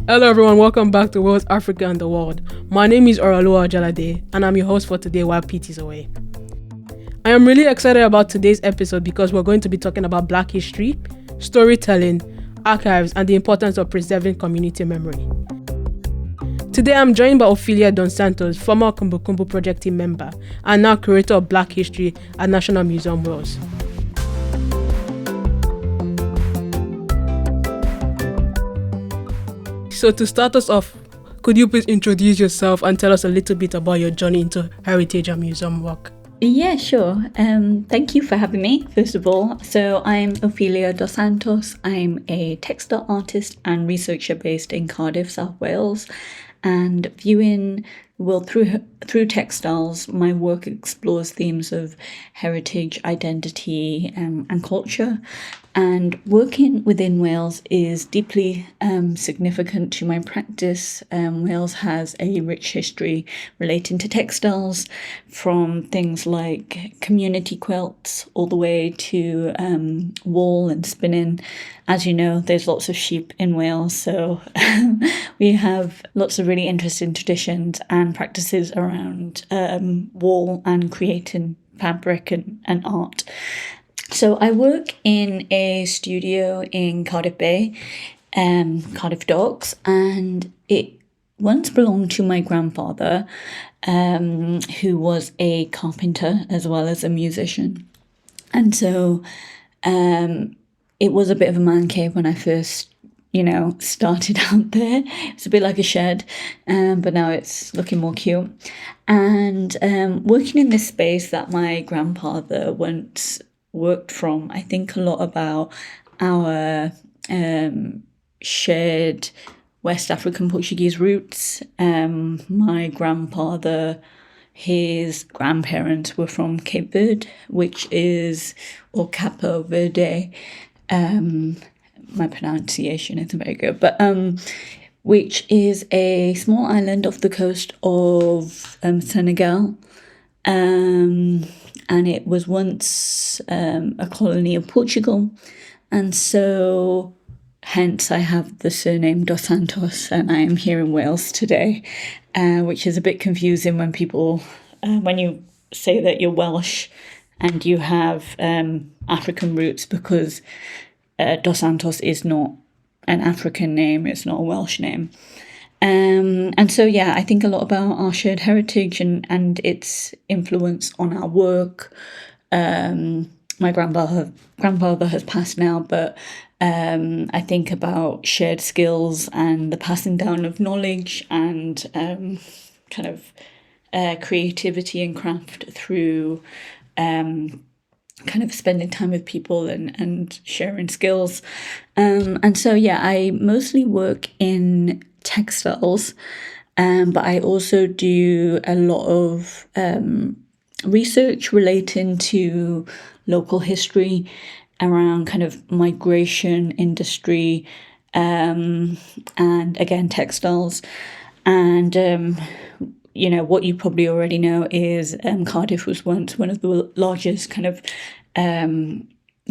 Hello everyone, welcome back to World Africa and the World. My name is Oreoluwa Ojelade and I'm your host for today while Pete is away. I am really excited about today's episode because we're going to be talking about Black history, storytelling, archives, and the importance of preserving community memory. Today I'm joined by Ophelia Dos Santos, former Kumbukumbu Project team member and now curator of Black history at National Museum Wales. So to start us off, could you please introduce yourself and tell us a little bit about your journey into heritage and museum work? Yeah, sure. Thank you for having me, first of all. So I'm Ophelia Dos Santos. I'm a textile artist and researcher based in Cardiff, South Wales. And viewing the world through textiles, my work explores themes of heritage, identity, and culture. And working within Wales is deeply significant to my practice. Wales has a rich history relating to textiles, from things like community quilts all the way to wool and spinning. As you know, there's lots of sheep in Wales, so we have lots of really interesting traditions and practices around wool and creating fabric and art. So I work in a studio in Cardiff Bay, Cardiff Docks, and it once belonged to my grandfather, who was a carpenter as well as a musician. And so it was a bit of a man cave when I first, started out there. It's a bit like a shed, but now it's looking more cute. And working in this space that my grandfather once worked from, I think a lot about our shared West African Portuguese roots. My grandfather, his grandparents were from Cape Verde, or Capo Verde. My pronunciation isn't very good, but which is a small island off the coast of Senegal. And it was once a colony of Portugal. And so hence I have the surname Dos Santos, and I am here in Wales today, which is a bit confusing when people, when you say that you're Welsh and you have African roots, because Dos Santos is not an African name, it's not a Welsh name. And so, I think a lot about our shared heritage and its influence on our work. My grandfather has passed now, but I think about shared skills and the passing down of knowledge and creativity and craft through spending time with people and sharing skills. And so, I mostly work in textiles, but I also do a lot of research relating to local history around kind of migration industry, and again textiles. And what you probably already know is Cardiff was once one of the largest kind of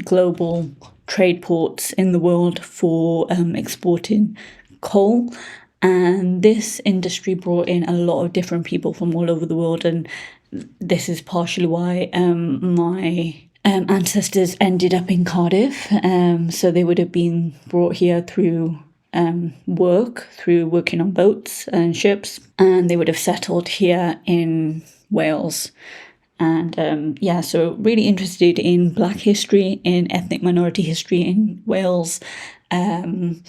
global trade ports in the world for exporting coal. And this industry brought in a lot of different people from all over the world. And this is partially why my ancestors ended up in Cardiff. So they would have been brought here through working on boats and ships. And they would have settled here in Wales. And so really interested in Black history, in ethnic minority history in Wales, and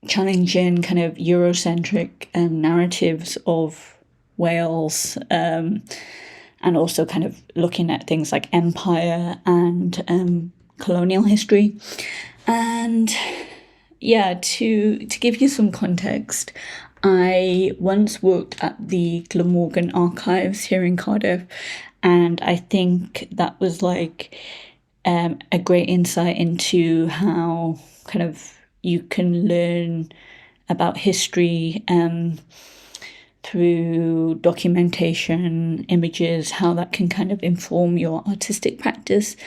challenging kind of Eurocentric narratives of Wales, and also kind of looking at things like empire and colonial history. And to give you some context, I once worked at the Glamorgan Archives here in Cardiff, and I think that was like a great insight into how kind of you can learn about history through documentation, images, how that can kind of inform your artistic practice.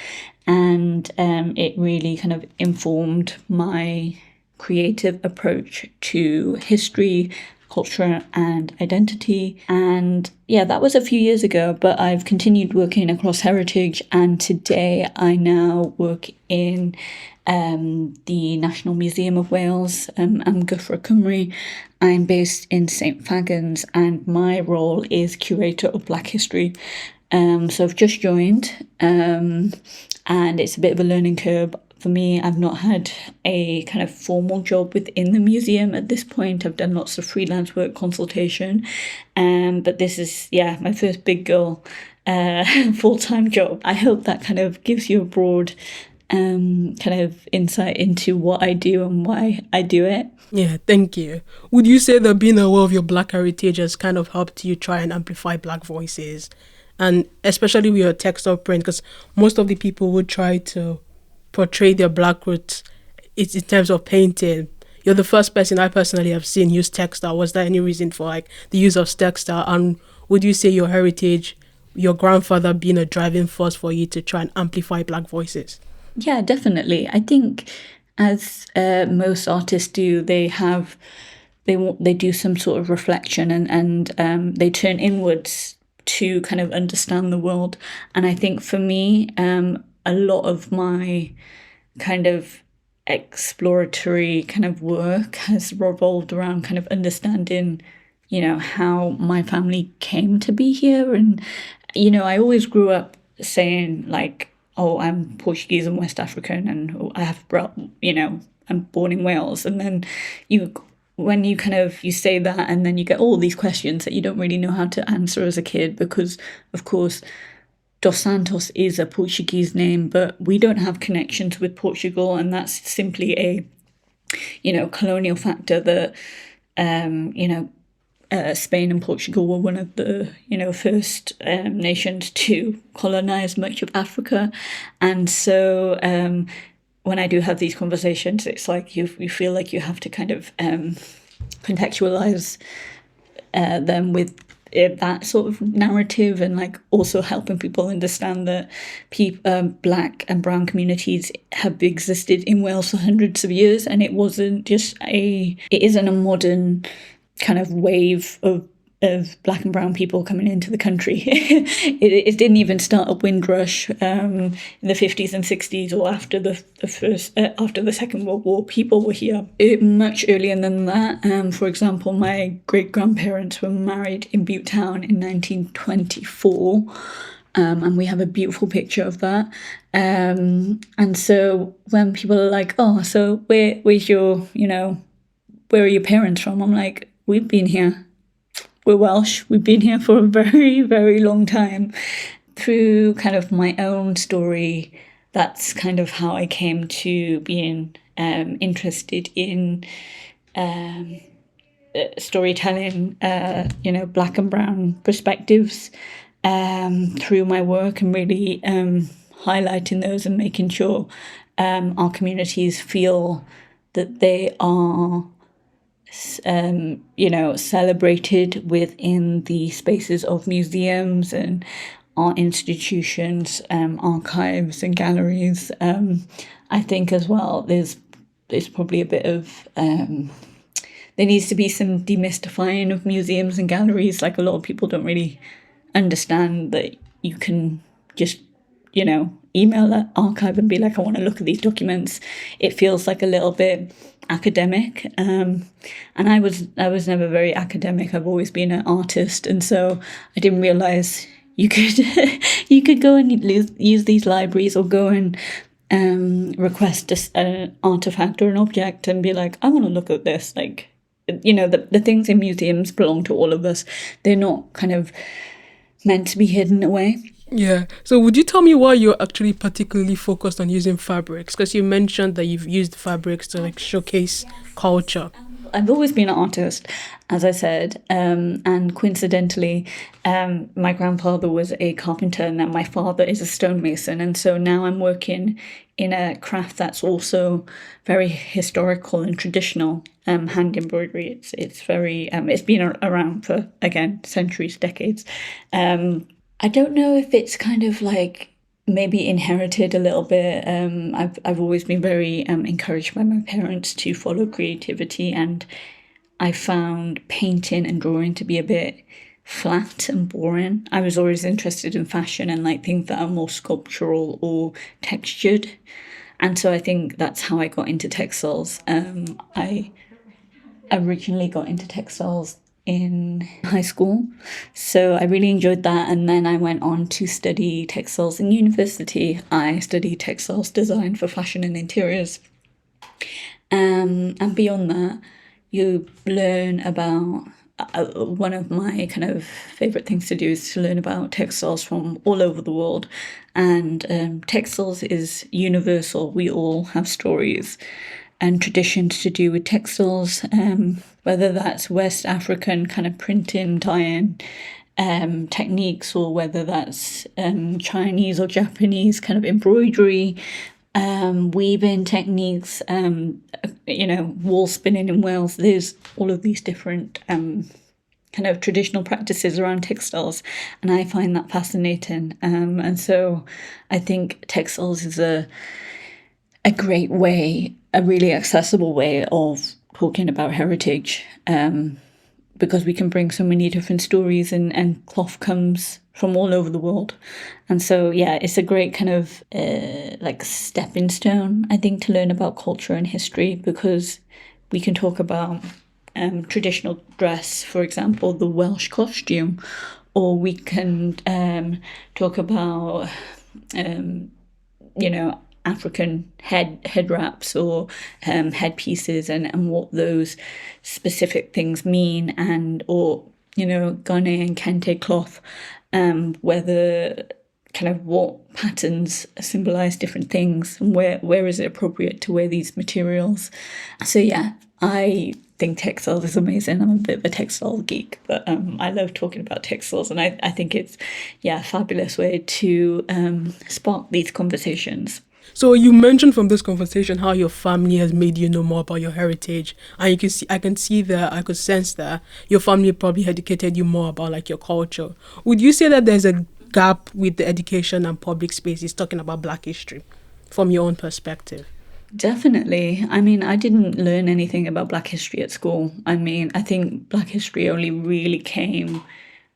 And it really kind of informed my creative approach to history, culture and identity. And yeah, that was a few years ago, but I've continued working across heritage, and today I now work in the National Museum of Wales. I'm Gyfra Cymru. I'm based in St Fagans, and my role is curator of Black history. So I've just joined, and it's a bit of a learning curve for me. I've not had a kind of formal job within the museum at this point. I've done lots of freelance work, consultation, but this is, my first big girl full-time job. I hope that kind of gives you a broad kind of insight into what I do and why I do it. Yeah, thank you. Would you say that being aware of your Black heritage has kind of helped you try and amplify Black voices? And especially with your text or print, because most of the people would try to portray their Black roots in terms of painting. You're the first person I personally have seen use textile. Was there any reason for like the use of textile? And would you say your heritage, your grandfather being a driving force for you to try and amplify Black voices? Yeah, definitely. I think as most artists do, they do some sort of reflection and they turn inwards to kind of understand the world. And I think for me, a lot of my kind of exploratory kind of work has revolved around kind of understanding, how my family came to be here. And, I always grew up saying like, oh, I'm Portuguese and West African, and I'm born in Wales. And then when you say that, and then you get all these questions that you don't really know how to answer as a kid, because of course Dos Santos is a Portuguese name, but we don't have connections with Portugal, and that's simply a colonial factor that Spain and Portugal were one of the first nations to colonize much of Africa. And so when I do have these conversations, it's like you feel like you have to kind of contextualize them with that sort of narrative, and like also helping people understand that Black and brown communities have existed in Wales for hundreds of years, and it isn't a modern kind of wave of Black and brown people coming into the country. It didn't even start a Windrush in the 50s and 60s, or after the Second World War. People were here much earlier than that. For example, my great grandparents were married in Byd-eang in 1924. And we have a beautiful picture of that. And so when people are like, oh, so where's your, where are your parents from? I'm like, we've been here. We're Welsh. We've been here for a very, very long time. Through kind of my own story, that's kind of how I came to being interested in storytelling, Black and brown perspectives through my work, and really highlighting those and making sure our communities feel that they are celebrated within the spaces of museums and art institutions, archives and galleries. I think as well there's probably a bit of there needs to be some demystifying of museums and galleries. Like, a lot of people don't really understand that you can just email that archive and be like, I want to look at these documents. It feels like a little bit academic, and I was never very academic. I've always been an artist, and so I didn't realize you could go and use these libraries, or go and request an artifact or an object and be like, I want to look at this. Like, the things in museums belong to all of us. They're not kind of meant to be hidden away. Yeah. So would you tell me why you're actually particularly focused on using fabrics? Because you mentioned that you've used fabrics to like showcase culture. I've always been an artist, as I said, and coincidentally, my grandfather was a carpenter and then my father is a stonemason. And so now I'm working in a craft that's also very historical and traditional, hand embroidery. It's very, it's been around for, again, centuries, decades. I don't know if it's kind of like maybe inherited a little bit. I've always been very encouraged by my parents to follow creativity, and I found painting and drawing to be a bit flat and boring. I was always interested in fashion and like things that are more sculptural or textured. And so I think that's how I got into textiles. I originally got into textiles in high school, so I really enjoyed that. And then I went on to study textiles in university. I studied textiles design for fashion and interiors. And beyond that, you learn about one of my kind of favorite things to do is to learn about textiles from all over the world. And textiles is universal. We all have stories and traditions to do with textiles, whether that's West African kind of printing, dyeing techniques, or whether that's Chinese or Japanese kind of embroidery, weaving techniques, wool spinning in Wales. There's all of these different kind of traditional practices around textiles, and I find that fascinating. And so I think textiles is a great way, a really accessible way of talking about heritage, because we can bring so many different stories, and cloth comes from all over the world. And so, yeah, it's a great kind of like stepping stone, I think, to learn about culture and history, because we can talk about traditional dress, for example, the Welsh costume, or we can talk about, African head wraps or headpieces, and what those specific things mean, or Ghanaian kente cloth, whether kind of what patterns symbolize different things, and where is it appropriate to wear these materials. So yeah, I think textiles is amazing. I'm a bit of a textile geek, but I love talking about textiles, and I think it's a fabulous way to spark these conversations. So you mentioned from this conversation how your family has made you know more about your heritage, and I could sense that your family probably educated you more about like your culture. Would you say that there's a gap with the education and public spaces talking about Black history from your own perspective? Definitely. I mean, I didn't learn anything about Black history at school. I mean, I think Black history only really came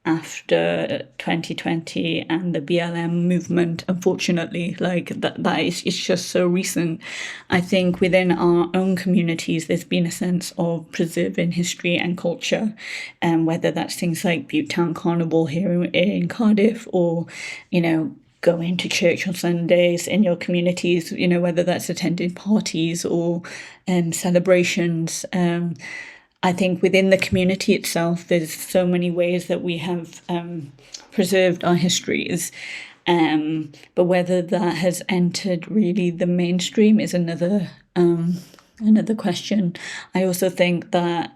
after 2020 and the BLM movement. Unfortunately, like that is, it's just so recent. I think within our own communities there's been a sense of preserving history and culture, and whether that's things like Byd-eang Carnival here in Cardiff, or going to church on Sundays in your communities, whether that's attending parties or celebrations. I think within the community itself, there's so many ways that we have preserved our histories. But whether that has entered really the mainstream is another question. I also think that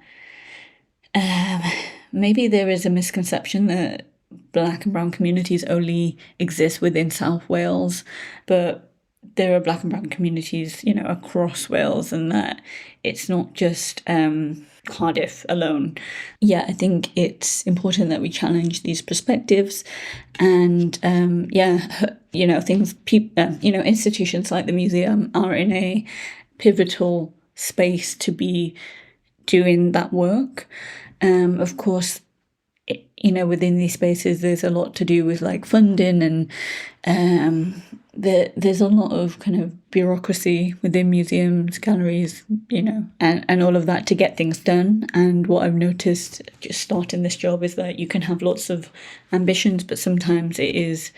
maybe there is a misconception that Black and brown communities only exist within South Wales, but there are Black and brown communities, across Wales, and that it's not just Cardiff alone. Yeah, I think it's important that we challenge these perspectives, and institutions like the museum are in a pivotal space to be doing that work. Of course, within these spaces, there's a lot to do with like funding, and there's a lot of kind of bureaucracy within museums, galleries, and all of that to get things done. And what I've noticed just starting this job is that you can have lots of ambitions, but sometimes it is,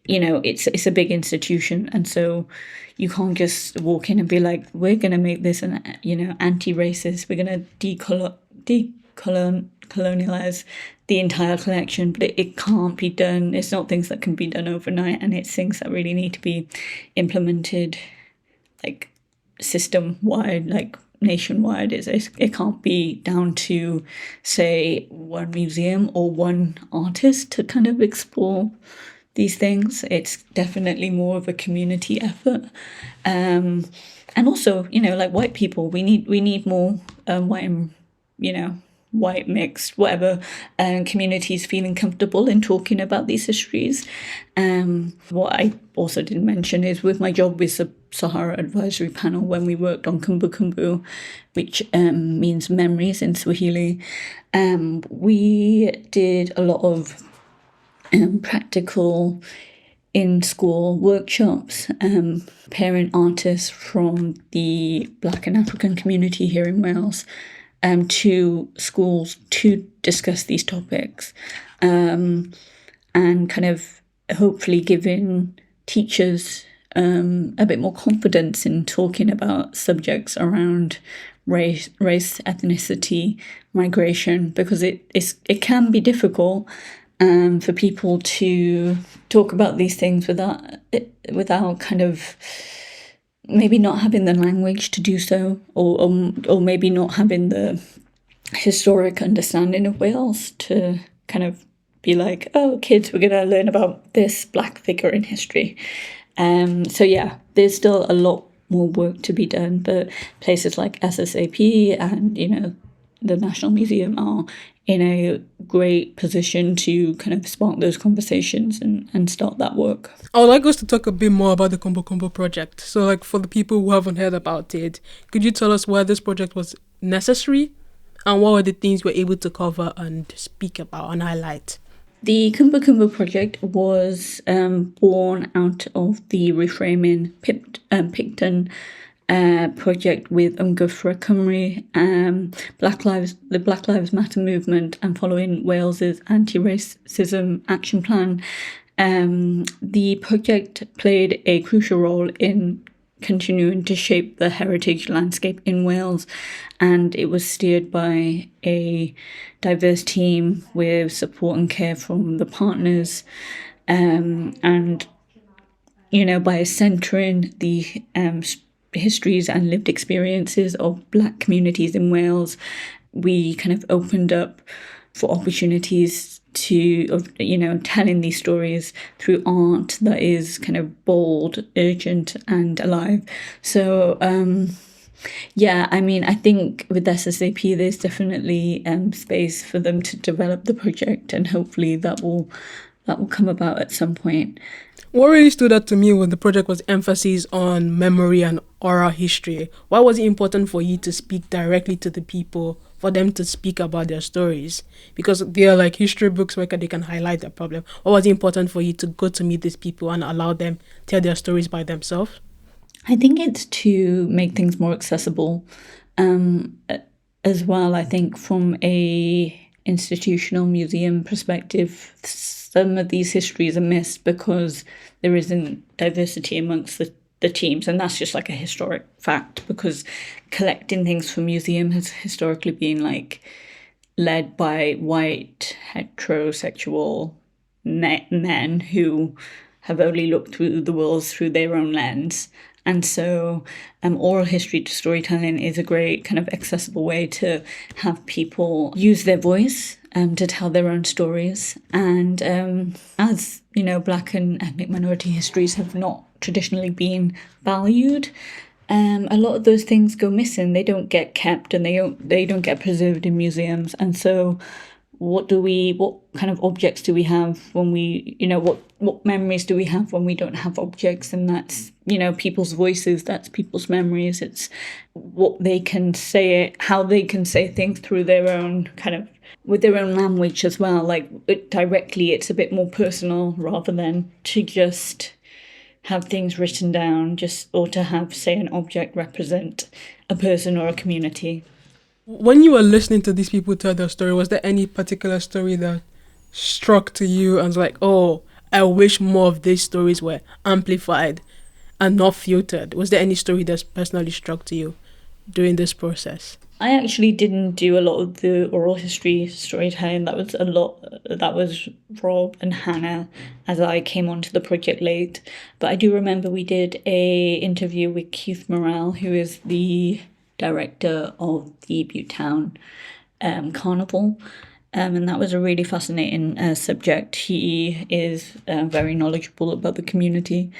it's a big institution, and so you can't just walk in and be like, we're going to make this an anti-racist, we're going to decolonialize the entire collection. But it can't be done. It's not things that can be done overnight, and it's things that really need to be implemented like system-wide, like nationwide. It can't be down to, say, one museum or one artist to kind of explore these things. It's definitely more of a community effort. And also, like white people, we need more white and white, mixed, whatever communities feeling comfortable in talking about these histories. What I also didn't mention is with my job with the Sahara Advisory Panel, when we worked on Kumbukumbu, which means memories in Swahili, we did a lot of practical in-school workshops, pairing artists from the Black and African community here in Wales to schools to discuss these topics, and kind of hopefully giving teachers a bit more confidence in talking about subjects around race, ethnicity, migration, because it can be difficult for people to talk about these things without kind of maybe not having the language to do so, or maybe not having the historic understanding of Wales to kind of be like, oh, kids, we're going to learn about this Black figure in history. So yeah, there's still a lot more work to be done, but places like SSAP and, the National Museum are in a great position to kind of spark those conversations and start that work. I would like us to talk a bit more about the Kumbukumbu Project. So, like, for the people who haven't heard about it, could you tell us why this project was necessary and what were the things you were able to cover and speak about and highlight? The Kumbukumbu Project was born out of the Reframing Picton project with Gufra Cymru, the Black Lives Matter movement, and following Wales's anti-racism action plan. The project played a crucial role in continuing to shape the heritage landscape in Wales, and it was steered by a diverse team with support and care from the partners, and by centering the histories and lived experiences of Black communities in Wales, we kind of opened up for opportunities to, telling these stories through art that is kind of bold, urgent, and alive. So, I think with SSAP, there's definitely space for them to develop the project, and hopefully that will come about at some point. What really stood out to me with the project was emphasis on memory and oral history. Why was it important for you to speak directly to the people, for them to speak about their stories? Because they are like history books where they can highlight the problem. What was it important for you to go to meet these people and allow them tell their stories by themselves? I think it's to make things more accessible. As well, I think from a institutional museum perspective, some of these histories are missed because there isn't diversity amongst the teams, and that's just like a historic fact, because collecting things for museum has historically been like led by white heterosexual men who have only looked through the world through their own lens. And so oral history storytelling is a great kind of accessible way to have people use their voice to tell their own stories. And as, Black and ethnic minority histories have not traditionally been valued, a lot of those things go missing. They don't get kept, and they don't get preserved in museums. And so what kind of objects do we have when we, what memories do we have when we don't have objects? And that's, people's voices, that's people's memories. It's what they can say, how they can say things through their own kind of, with their own language as well. Like directly, it's a bit more personal rather than to just have things written down, or to have, say, an object represent a person or a community. When you were listening to these people tell their story, was there any particular story that struck to you and was like, oh, I wish more of these stories were amplified and not filtered? Was there any story that's personally struck to you during this process? I actually didn't do a lot of the oral history storytelling. That was Rob and Hannah, as I came onto the project late. But I do remember we did a interview with Keith Morrell, who is the director of the Byd-eang Carnival. And that was a really fascinating subject. He is very knowledgeable about the community,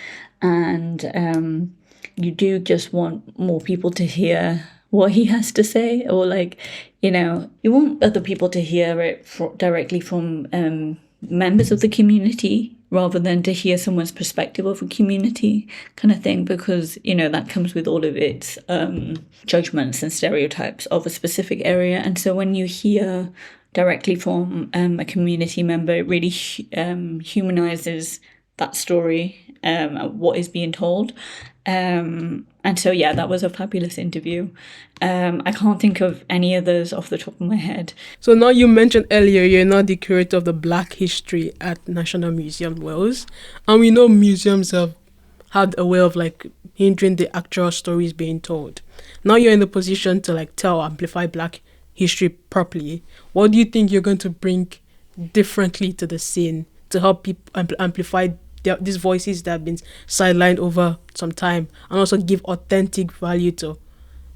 and you do just want more people to hear what he has to say, or like, you want other people to hear it directly from members of the community rather than to hear someone's perspective of a community kind of thing, because that comes with all of its judgments and stereotypes of a specific area. And so when you hear directly from a community member, it really humanizes that story, what is being told. And so, yeah, that was a fabulous interview. I can't think of any others off the top of my head. So now, you mentioned earlier you're now the curator of the Black History at National Museum Wales. And we know museums have had a way of like hindering the actual stories being told. Now you're in the position to like tell or amplify Black history properly. What do you think you're going to bring differently to the scene to help people amplify these voices that have been sidelined over some time, and also give authentic value to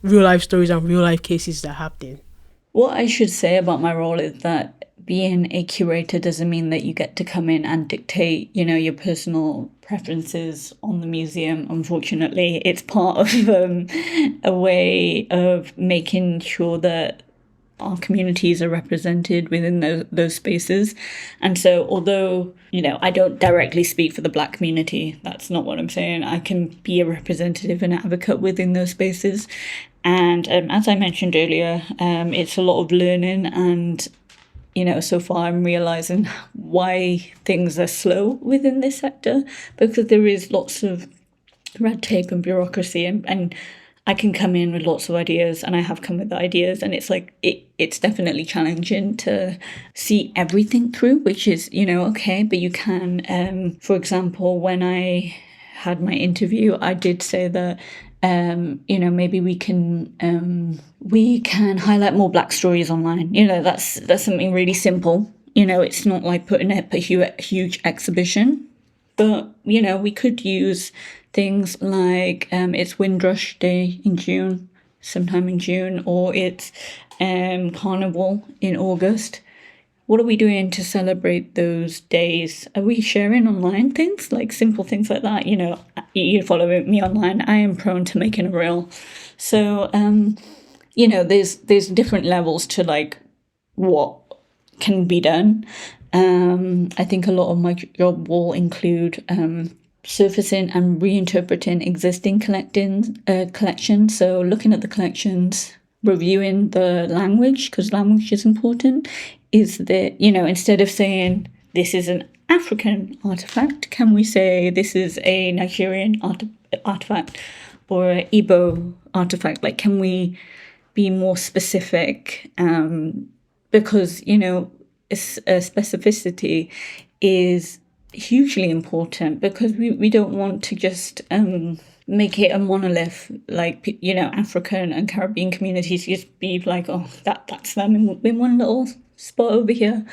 real life stories and real life cases that happen? What I should say about my role is that being a curator doesn't mean that you get to come in and dictate, your personal preferences on the museum. Unfortunately, it's part of a way of making sure that our communities are represented within those spaces. And so although, I don't directly speak for the Black community, that's not what I'm saying. I can be a representative and advocate within those spaces. And as I mentioned earlier, it's a lot of learning. And, so far I'm realizing why things are slow within this sector, because there is lots of red tape and bureaucracy, and I can come in with lots of ideas, and I have come with ideas, and it's like it's definitely challenging to see everything through, which is, okay, but you can. For example, when I had my interview, I did say that maybe we can highlight more Black stories online. That's something really simple. It's not like putting up a huge exhibition, but we could use things like it's Windrush Day in June, sometime in June, or it's Carnival in August. What are we doing to celebrate those days? Are we sharing online things, like simple things like that? You follow me online. I am prone to making a reel. So, there's different levels to like what can be done. I think a lot of my job will include surfacing and reinterpreting existing collections. So looking at the collections, reviewing the language, because language is important. Is that, instead of saying this is an African artifact, can we say this is a Nigerian artifact or an Igbo artifact? Like, can we be more specific? Because, specificity is hugely important, because we don't want to just make it a monolith, like, African and Caribbean communities just be like, oh, that's them in one little spot over here.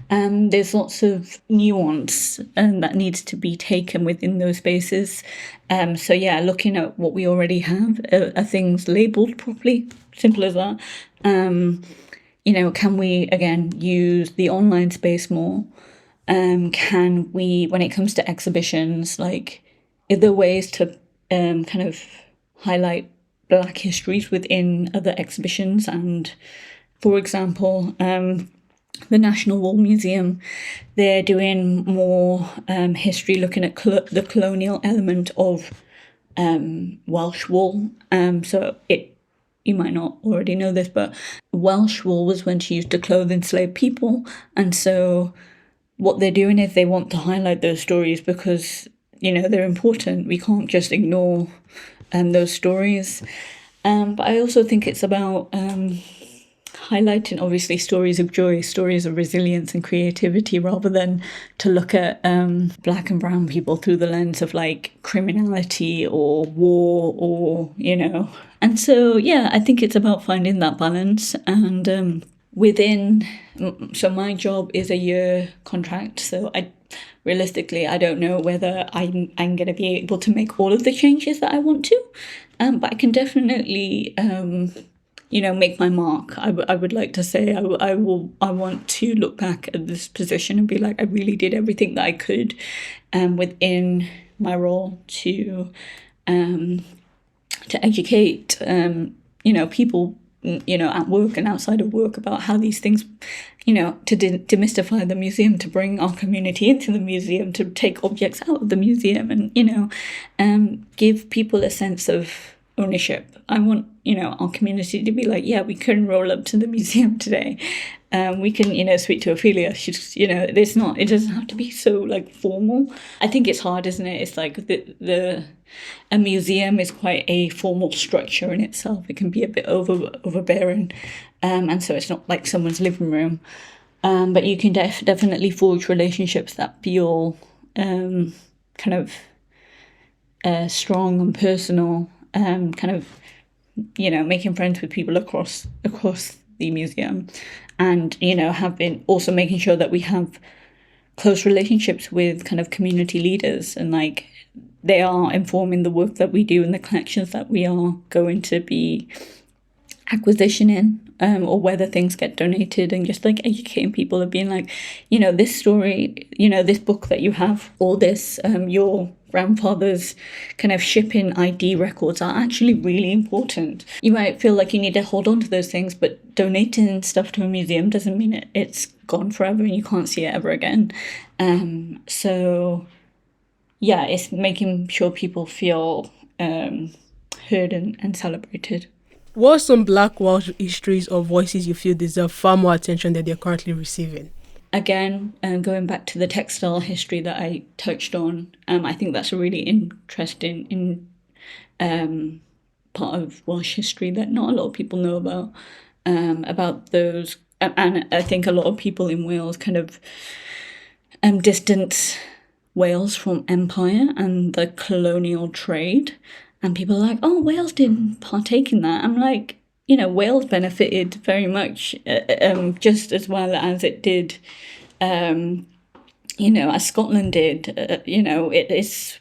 There's lots of nuance that needs to be taken within those spaces. So yeah, looking at what we already have, are things labelled properly? Simple as that. Can we, again, use the online space more? Can we, when it comes to exhibitions, like, are there ways to kind of highlight Black histories within other exhibitions? And, for example, the National Wool Museum, they're doing more history, looking at the colonial element of Welsh wool. You might not already know this, but Welsh wool was once used to clothe enslaved people. And so what they're doing is they want to highlight those stories because, they're important. We can't just ignore those stories. But I also think it's about highlighting, obviously, stories of joy, stories of resilience and creativity, rather than to look at Black and brown people through the lens of like criminality or war or, And so, yeah, I think it's about finding that balance. And so my job is a year contract. So realistically, I don't know whether I'm going to be able to make all of the changes that I want to. But I can definitely make my mark. I would like to say I want to look back at this position and be like, I really did everything that I could within my role to educate people, at work and outside of work about how these things, to demystify the museum, to bring our community into the museum, to take objects out of the museum and, give people a sense of ownership. I want, our community to be like, yeah, we can roll up to the museum today. We can, speak to Ophelia. She's, it doesn't have to be so like formal. I think it's hard, isn't it? It's like a museum is quite a formal structure in itself. It can be a bit overbearing. And so it's not like someone's living room. But you can definitely forge relationships that feel kind of strong and personal, making friends with people across the museum, and have been also making sure that we have close relationships with kind of community leaders, and like they are informing the work that we do and the collections that we are going to be acquisitioning, or whether things get donated, and just like educating people of being like, this story, this book that you have, or this your grandfather's kind of shipping ID records are actually really important. You might feel like you need to hold on to those things, but donating stuff to a museum doesn't mean it's gone forever and you can't see it ever again. So yeah, it's making sure people feel heard and celebrated. What are some Black Welsh histories or voices you feel deserve far more attention than they're currently receiving? Again, going back to the textile history that I touched on, I think that's a really interesting part of Welsh history that not a lot of people know about those. And I think a lot of people in Wales kind of distance Wales from empire and the colonial trade. And people are like, oh, Wales didn't partake in that. I'm like, Wales benefited very much, just as well as it did, as Scotland did.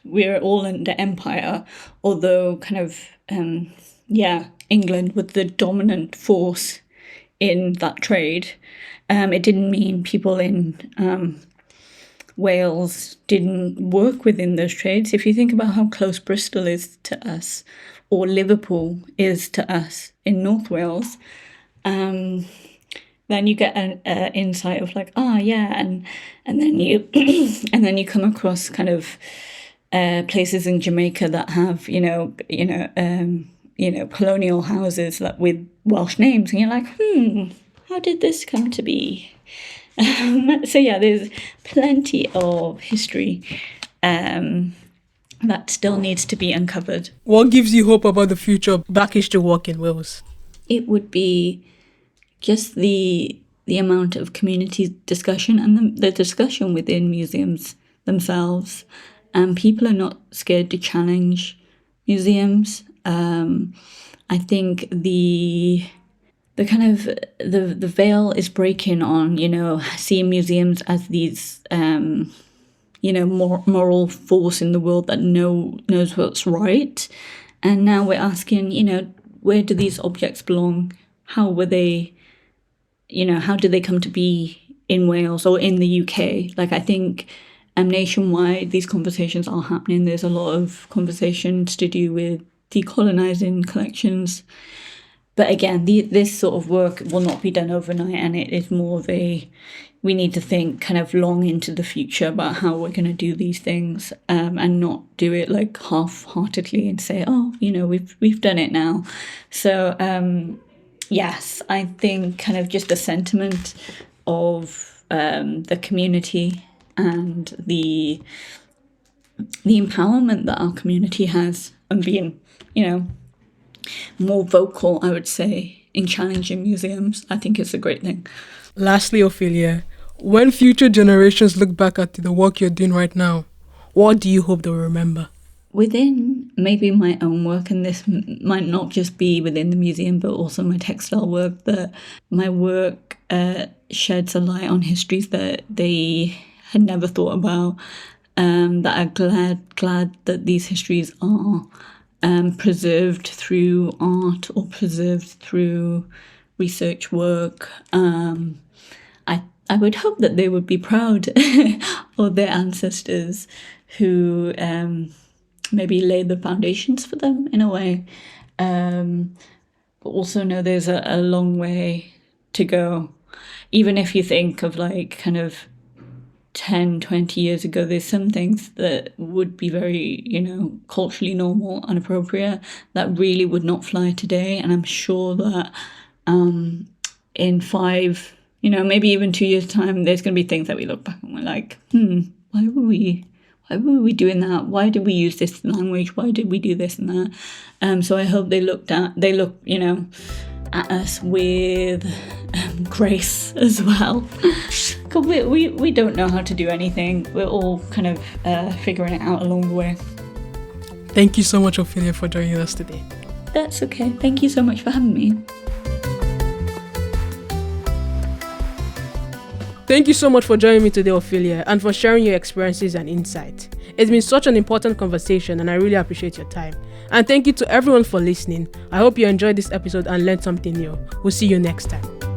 We're all under empire, although kind of, England was the dominant force in that trade. It didn't mean people in Wales didn't work within those trades. If you think about how close Bristol is to us, or Liverpool is to us in North Wales, then you get an insight of like, and then you and then you come across kind of places in Jamaica that have colonial houses that with Welsh names, and you're like, how did this come to be? So yeah, there's plenty of history that still needs to be uncovered. What gives you hope about the future of Black history work in Wales? It would be just the amount of community discussion and the discussion within museums themselves. People are not scared to challenge museums. I think the kind of the veil is breaking on, seeing museums as these moral force in the world that knows what's right. And now we're asking, where do these objects belong? How were they, how did they come to be in Wales or in the UK? Like, I think nationwide, these conversations are happening. There's a lot of conversations to do with decolonizing collections. But again, this sort of work will not be done overnight, and it is more of we need to think kind of long into the future about how we're going to do these things, and not do it like half-heartedly and say, oh, we've done it now. So yes, I think kind of just a sentiment of the community and the empowerment that our community has, and being, more vocal, I would say, in challenging museums. I think it's a great thing. Lastly, Ophelia, when future generations look back at the work you're doing right now, what do you hope they'll remember? Within maybe my own work, and this might not just be within the museum, but also my textile work, that my work sheds a light on histories that they had never thought about, that are glad that these histories are preserved through art or preserved through research work. I would hope that they would be proud of their ancestors who maybe laid the foundations for them in a way. but also know there's a long way to go. Even if you think of like kind of 10, 20 years ago, there's some things that would be very, culturally normal and appropriate that really would not fly today. And I'm sure that in 5, maybe even 2 years' time, there's going to be things that we look back and we're like, why were we doing that? Why did we use this language? Why did we do this and that? So I hope they look at us with grace as well. Because we don't know how to do anything. We're all kind of figuring it out along the way. Thank you so much, Ophelia, for joining us today. That's okay. Thank you so much for having me. Thank you so much for joining me today, Ophelia, and for sharing your experiences and insight. It's been such an important conversation, and I really appreciate your time. And thank you to everyone for listening. I hope you enjoyed this episode and learned something new. We'll see you next time.